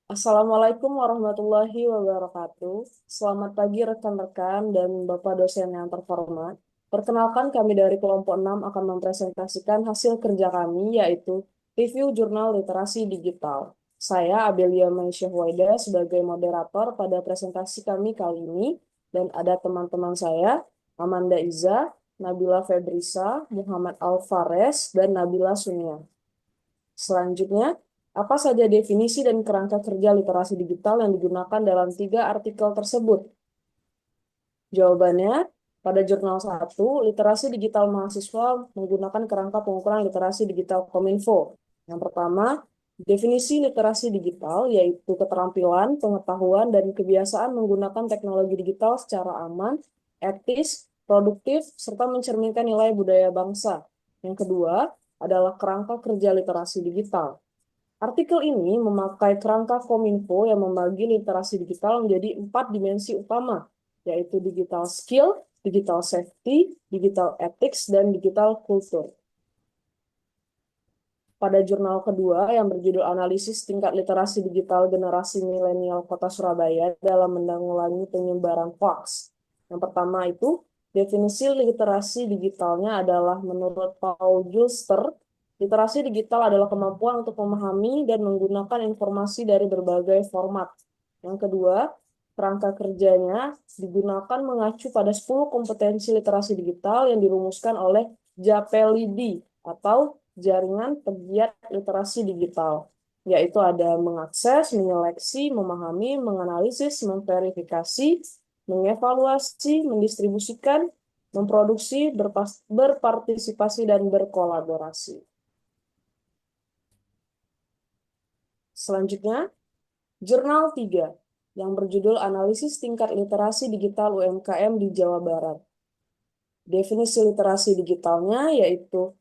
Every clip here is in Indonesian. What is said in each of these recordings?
Assalamualaikum warahmatullahi wabarakatuh. Selamat pagi rekan-rekan dan Bapak dosen yang terhormat. Perkenalkan kami dari kelompok 6 akan mempresentasikan hasil kerja kami yaitu review jurnal literasi digital. Saya Abelia Maisyahwaida sebagai moderator pada presentasi kami kali ini dan ada teman-teman saya Amanda Iza, Nabila Febrisa, Muhammad Alvarez, dan Nabila Sunia. Selanjutnya, apa saja definisi dan kerangka kerja literasi digital yang digunakan dalam tiga artikel tersebut? Jawabannya, pada jurnal 1, literasi digital mahasiswa menggunakan kerangka pengukuran literasi digital Kominfo. Yang pertama, definisi literasi digital yaitu keterampilan, pengetahuan, dan kebiasaan menggunakan teknologi digital secara aman, etis, produktif, serta mencerminkan nilai budaya bangsa. Yang kedua, adalah kerangka kerja literasi digital. Artikel ini memakai kerangka Kominfo yang membagi literasi digital menjadi 4 dimensi utama, yaitu digital skill, digital safety, digital ethics, dan digital culture. Pada jurnal kedua yang berjudul Analisis Tingkat Literasi Digital Generasi Milenial Kota Surabaya dalam menanggulangi penyebaran hoax. Yang pertama itu, definisi literasi digitalnya adalah menurut Paul Gilster, literasi digital adalah kemampuan untuk memahami dan menggunakan informasi dari berbagai format. Yang kedua, kerangka kerjanya digunakan mengacu pada 10 kompetensi literasi digital yang dirumuskan oleh Japelidi atau Jaringan Pegiat Literasi Digital, yaitu ada mengakses, menyeleksi, memahami, menganalisis, memverifikasi, mengevaluasi, mendistribusikan, memproduksi, berpartisipasi, dan berkolaborasi. Selanjutnya, Jurnal 3 yang berjudul Analisis Tingkat Literasi Digital UMKM di Jawa Barat. Definisi literasi digitalnya yaitu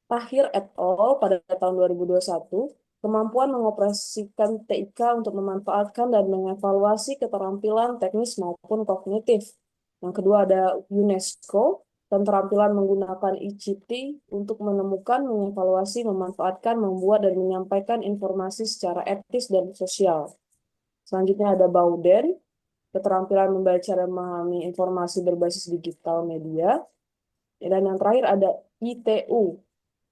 Tahir et al. Pada tahun 2021, kemampuan mengoperasikan TIK untuk memanfaatkan dan mengevaluasi keterampilan teknis maupun kognitif. Yang kedua ada UNESCO, keterampilan menggunakan ICT untuk menemukan, mengevaluasi, memanfaatkan, membuat, dan menyampaikan informasi secara etis dan sosial. Selanjutnya ada Bauden, keterampilan membaca dan memahami informasi berbasis digital media. Dan yang terakhir ada ITU,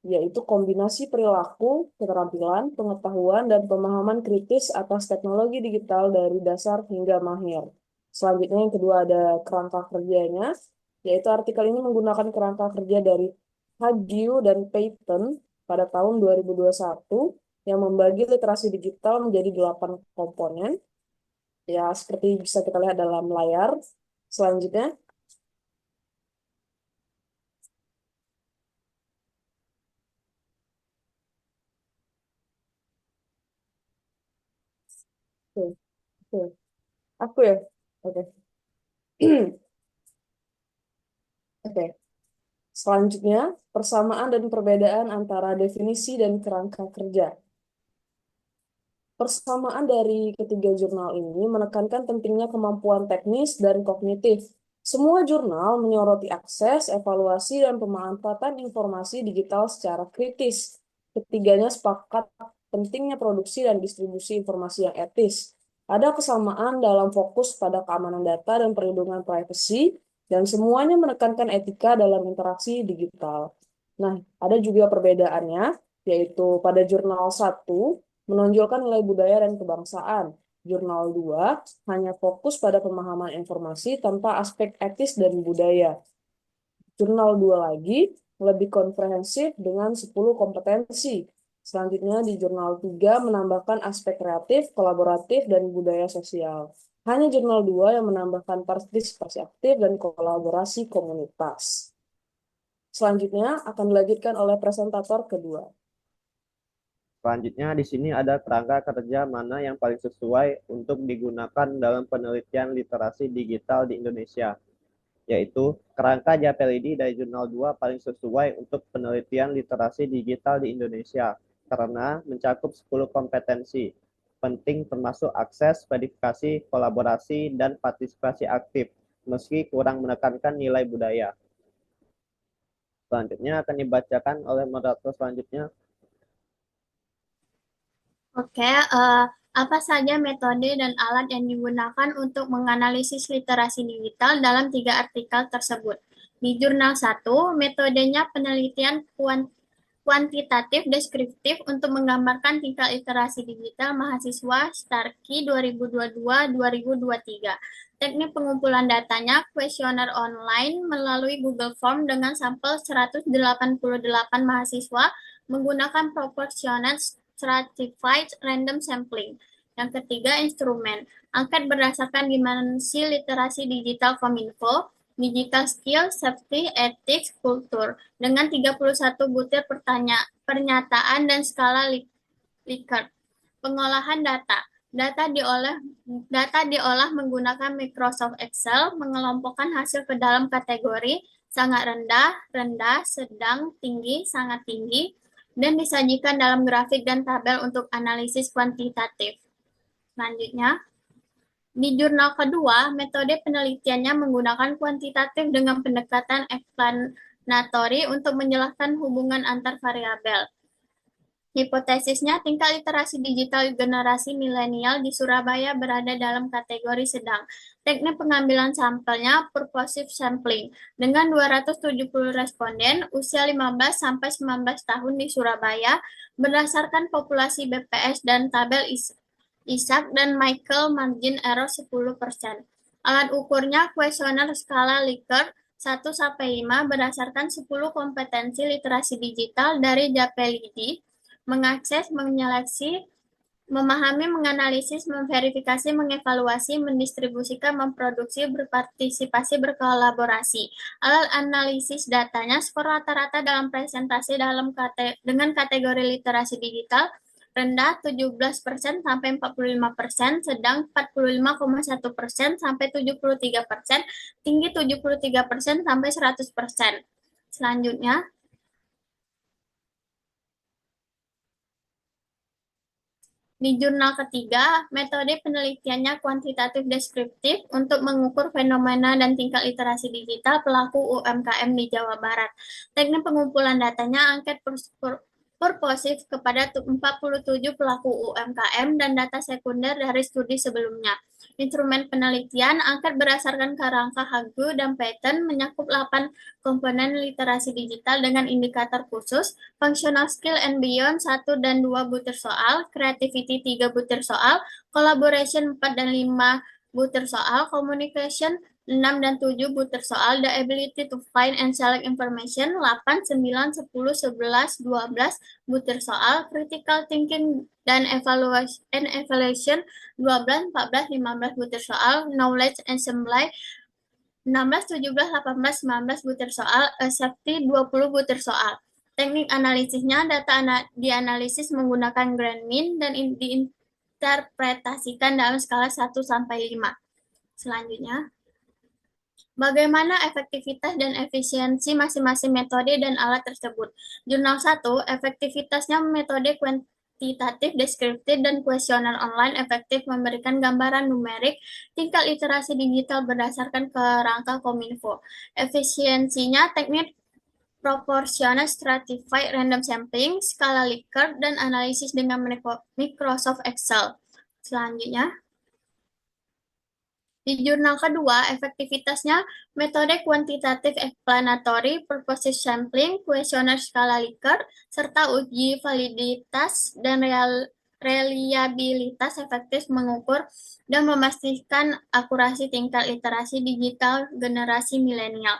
yaitu kombinasi perilaku, keterampilan, pengetahuan, dan pemahaman kritis atas teknologi digital dari dasar hingga mahir. Selanjutnya yang kedua ada kerangka kerjanya, yaitu artikel ini menggunakan kerangka kerja dari Hagiu dan Payton pada tahun 2021 yang membagi literasi digital menjadi 8 komponen. Ya, seperti bisa kita lihat dalam layar. Selanjutnya, tuh, tuh. Aku ya, oke. Oke. Selanjutnya, persamaan dan perbedaan antara definisi dan kerangka kerja. Persamaan dari ketiga jurnal ini menekankan pentingnya kemampuan teknis dan kognitif. Semua jurnal menyoroti akses, evaluasi, dan pemanfaatan informasi digital secara kritis. Ketiganya sepakat pentingnya produksi dan distribusi informasi yang etis. Ada kesamaan dalam fokus pada keamanan data dan perlindungan privasi, dan semuanya menekankan etika dalam interaksi digital. Nah, ada juga perbedaannya, yaitu pada jurnal 1 menonjolkan nilai budaya dan kebangsaan. Jurnal 2 hanya fokus pada pemahaman informasi tanpa aspek etis dan budaya. Jurnal 2 lagi lebih komprehensif dengan 10 kompetensi. Selanjutnya di jurnal 3 menambahkan aspek kreatif, kolaboratif, dan budaya sosial. Hanya jurnal 2 yang menambahkan partisipasi aktif dan kolaborasi komunitas. Selanjutnya akan dilanjutkan oleh presentator kedua. Selanjutnya di sini ada kerangka kerja mana yang paling sesuai untuk digunakan dalam penelitian literasi digital di Indonesia, yaitu kerangka Japelidi dari Jurnal 2 paling sesuai untuk penelitian literasi digital di Indonesia karena mencakup 10 kompetensi penting termasuk akses, verifikasi, kolaborasi, dan partisipasi aktif, meski kurang menekankan nilai budaya. Selanjutnya akan dibacakan oleh moderator selanjutnya. Oke, apa saja metode dan alat yang digunakan untuk menganalisis literasi digital dalam tiga artikel tersebut? Di jurnal satu, metodenya penelitian kuantitatif deskriptif untuk menggambarkan tingkat literasi digital mahasiswa Starkey 2022-2023. Teknik pengumpulan datanya kuesioner online melalui Google Form dengan sampel 188 mahasiswa menggunakan proportionate stratified random sampling. Yang ketiga, instrumen. Angket berdasarkan dimensi literasi digital Kominfo, digital skill, safety, ethics, kultur dengan 31 butir pernyataan dan skala Likert. Pengolahan data. Data diolah menggunakan Microsoft Excel, mengelompokkan hasil ke dalam kategori sangat rendah, rendah, sedang, tinggi, sangat tinggi, dan disajikan dalam grafik dan tabel untuk analisis kuantitatif. Selanjutnya, di jurnal kedua, metode penelitiannya menggunakan kuantitatif dengan pendekatan explanatory untuk menjelaskan hubungan antar variabel. Hipotesisnya, tingkat literasi digital generasi milenial di Surabaya berada dalam kategori sedang. Teknik pengambilan sampelnya purposive sampling dengan 270 responden usia 15-19 tahun di Surabaya berdasarkan populasi BPS dan tabel Isaac dan Michael margin error 10%. Alat ukurnya kuesioner skala Likert 1-5 berdasarkan 10 kompetensi literasi digital dari Japelidi, mengakses, menyeleksi, memahami, menganalisis, memverifikasi, mengevaluasi, mendistribusikan, memproduksi, berpartisipasi, berkolaborasi. Alat analisis datanya skor rata-rata dalam presentasi dengan kategori literasi digital rendah 17% sampai 45%, sedang 45,1% sampai 73%, tinggi 73% sampai 100%. Selanjutnya, di jurnal ketiga, metode penelitiannya kuantitatif deskriptif untuk mengukur fenomena dan tingkat literasi digital pelaku UMKM di Jawa Barat. Teknik pengumpulan datanya angket purposif kepada 47 pelaku UMKM dan data sekunder dari studi sebelumnya. Instrumen penelitian angket berdasarkan kerangka Hagu dan Pattern menyakup 8 komponen literasi digital dengan indikator khusus, functional skill and beyond 1 dan 2 butir soal, creativity 3 butir soal, collaboration 4 dan 5 butir soal, communication 6 dan 7 butir soal, the ability to find and select information 8, 9, 10, 11, 12 butir soal, critical thinking dan evaluation 12, 14, 15 butir soal, knowledge assembly 16, 17, 18, 19 butir soal, safety 20 butir soal. Teknik analisisnya, data dianalisis menggunakan grand mean dan diinterpretasikan dalam skala 1-5. Selanjutnya, bagaimana efektivitas dan efisiensi masing-masing metode dan alat tersebut? Jurnal 1, efektivitasnya metode kuantitatif, deskriptif, dan kuesioner online efektif memberikan gambaran numerik tingkat literasi digital berdasarkan kerangka Kominfo. Efisiensinya teknik proportional stratified random sampling, skala Likert, dan analisis dengan Microsoft Excel. Selanjutnya, di jurnal kedua, efektivitasnya metode kuantitatif explanatory, purposive sampling, kuesioner skala Likert, serta uji validitas dan reliabilitas efektif mengukur dan memastikan akurasi tingkat literasi digital generasi milenial.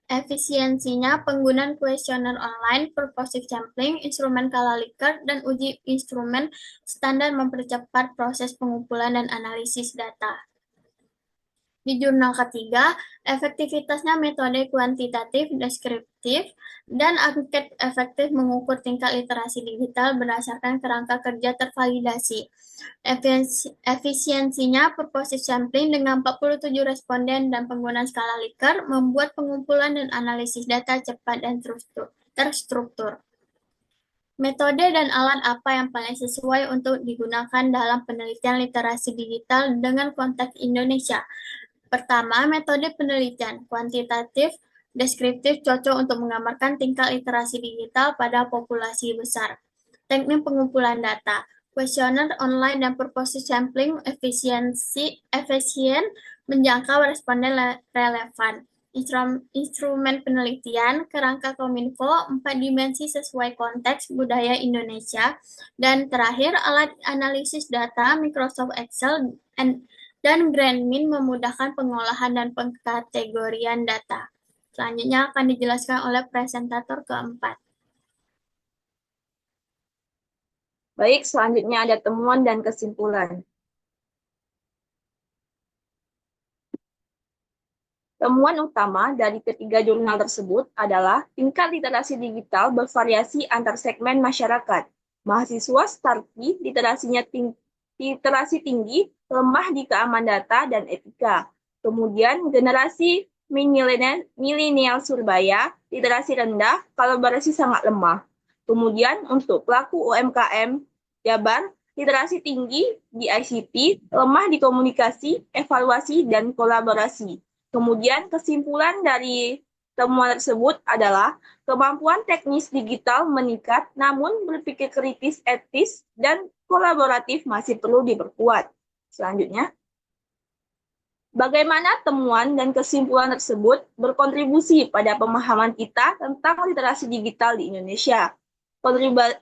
Efisiensinya penggunaan kuesioner online, purposive sampling, instrumen skala Likert, dan uji instrumen standar mempercepat proses pengumpulan dan analisis data. Di jurnal ketiga, efektivitasnya metode kuantitatif, deskriptif, dan angket efektif mengukur tingkat literasi digital berdasarkan kerangka kerja tervalidasi. Efisiensinya purposive sampling dengan 47 responden dan penggunaan skala Likert membuat pengumpulan dan analisis data cepat dan terstruktur. Metode dan alat apa yang paling sesuai untuk digunakan dalam penelitian literasi digital dengan konteks Indonesia? Pertama, metode penelitian kuantitatif deskriptif cocok untuk menggambarkan tingkat literasi digital pada populasi besar. Teknik pengumpulan data kuesioner online dan purpose sampling efisien menjangkau responden relevan. Instrumen penelitian, kerangka Kominfo, 4 dimensi sesuai konteks budaya Indonesia, dan terakhir alat analisis data Microsoft Excel dan GrandMin memudahkan pengolahan dan pengkategorian data. Selanjutnya akan dijelaskan oleh presentator keempat. Baik, selanjutnya ada temuan dan kesimpulan. Temuan utama dari ketiga jurnal tersebut adalah tingkat literasi digital bervariasi antar segmen masyarakat. Mahasiswa Starkey literasi tinggi, lemah di keamanan data dan etika. Kemudian generasi milenial Surabaya, literasi rendah, kolaborasi sangat lemah. Kemudian untuk pelaku UMKM Jabar, literasi tinggi di ICT, lemah di komunikasi, evaluasi, dan kolaborasi. Kemudian kesimpulan dari temuan tersebut adalah kemampuan teknis digital meningkat, namun berpikir kritis, etis, dan kolaboratif masih perlu diperkuat. Selanjutnya, bagaimana temuan dan kesimpulan tersebut berkontribusi pada pemahaman kita tentang literasi digital di Indonesia?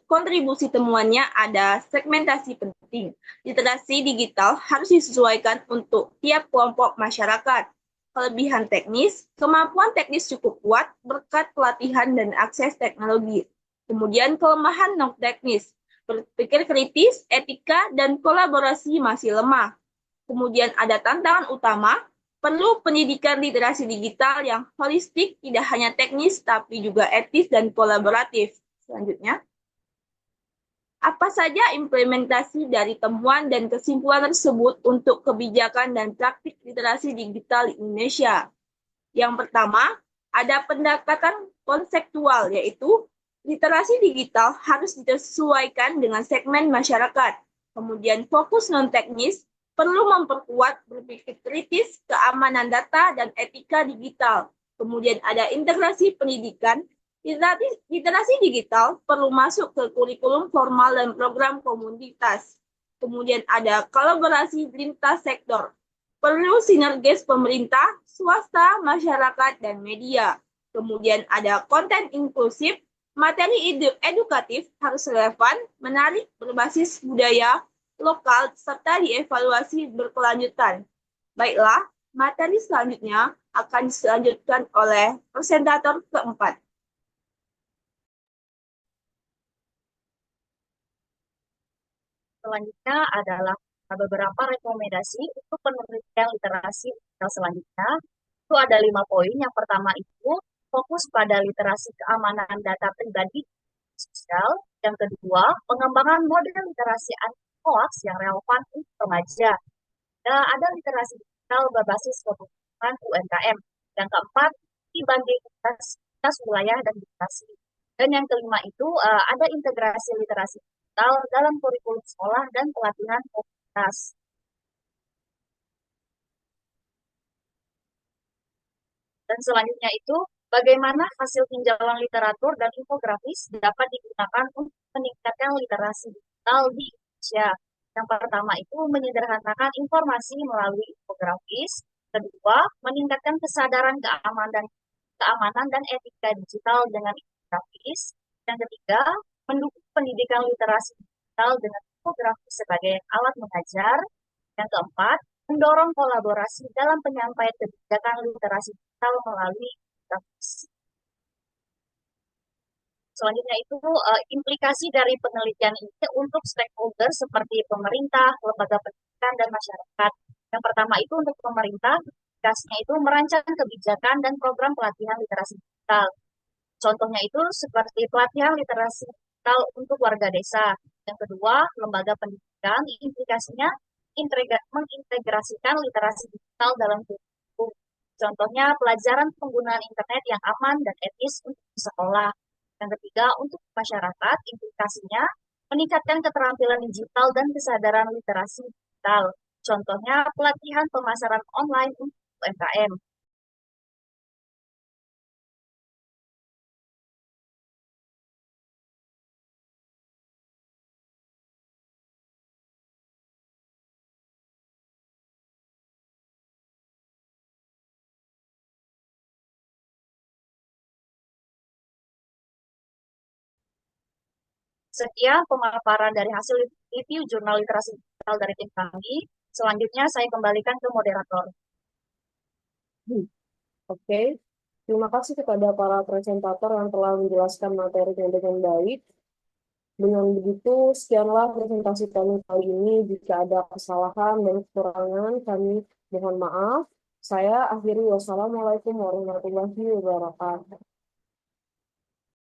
Kontribusi temuannya ada segmentasi penting. Literasi digital harus disesuaikan untuk tiap kelompok masyarakat. Kelebihan teknis, kemampuan teknis cukup kuat berkat pelatihan dan akses teknologi. Kemudian kelemahan non-teknis, berpikir kritis, etika, dan kolaborasi masih lemah. Kemudian ada tantangan utama, perlu pendidikan literasi digital yang holistik, tidak hanya teknis, tapi juga etis dan kolaboratif. Selanjutnya, apa saja implementasi dari temuan dan kesimpulan tersebut untuk kebijakan dan praktik literasi digital di Indonesia? Yang pertama, ada pendekatan konseptual, yaitu literasi digital harus disesuaikan dengan segmen masyarakat. Kemudian fokus non-teknis, perlu memperkuat berpikir kritis, keamanan data, dan etika digital. Kemudian ada integrasi pendidikan. Literasi digital perlu masuk ke kurikulum formal dan program komunitas. Kemudian ada kolaborasi lintas sektor. Perlu sinergis pemerintah, swasta, masyarakat, dan media. Kemudian ada konten inklusif, materi edukatif harus relevan, menarik, berbasis budaya lokal, serta dievaluasi berkelanjutan. Baiklah, materi selanjutnya akan dilanjutkan oleh presentator keempat. Selanjutnya adalah beberapa rekomendasi untuk penelitian literasi digital selanjutnya. Itu ada 5 poin. Yang pertama itu fokus pada literasi keamanan data pribadi sosial. Yang kedua, pengembangan model literasi anti-hoax yang relevan untuk remaja. Dan ada literasi digital berbasis kebutuhan UMKM. Yang keempat, dibanding lintas wilayah dan literasi. Dan yang kelima itu ada integrasi literasi digital dalam kurikulum sekolah dan pelatihan komunitas. Dan selanjutnya itu, bagaimana hasil tinjauan literatur dan infografis dapat digunakan untuk meningkatkan literasi digital di Indonesia. Yang pertama itu menyederhanakan informasi melalui infografis. Kedua, meningkatkan kesadaran keamanan dan etika digital dengan infografis. Yang ketiga, mendukung pendidikan literasi digital dengan infografis sebagai alat mengajar. Yang keempat, mendorong kolaborasi dalam penyampaian kebijakan literasi digital melalui infografis. Selanjutnya itu implikasi dari penelitian ini untuk stakeholder seperti pemerintah, lembaga pendidikan, dan masyarakat. Yang pertama itu untuk pemerintah, implikasinya itu merancang kebijakan dan program pelatihan literasi digital. Contohnya itu seperti pelatihan literasi digital untuk warga desa. Yang kedua, lembaga pendidikan, implikasinya mengintegrasikan literasi digital dalam kurikulum. Contohnya pelajaran penggunaan internet yang aman dan etis untuk sekolah. Yang ketiga, untuk masyarakat, implikasinya meningkatkan keterampilan digital dan kesadaran literasi digital. Contohnya pelatihan pemasaran online untuk UMKM. Sekian pemaparan dari hasil review jurnal literasi digital dari tim kami. Selanjutnya saya kembalikan ke moderator. Oke, terima kasih kepada para presentator yang telah menjelaskan materinya dengan baik. Dengan begitu, sekianlah presentasi kami kali ini. Jika ada kesalahan dan kekurangan, kami mohon maaf. Saya akhiri, wassalamualaikum warahmatullahi wabarakatuh.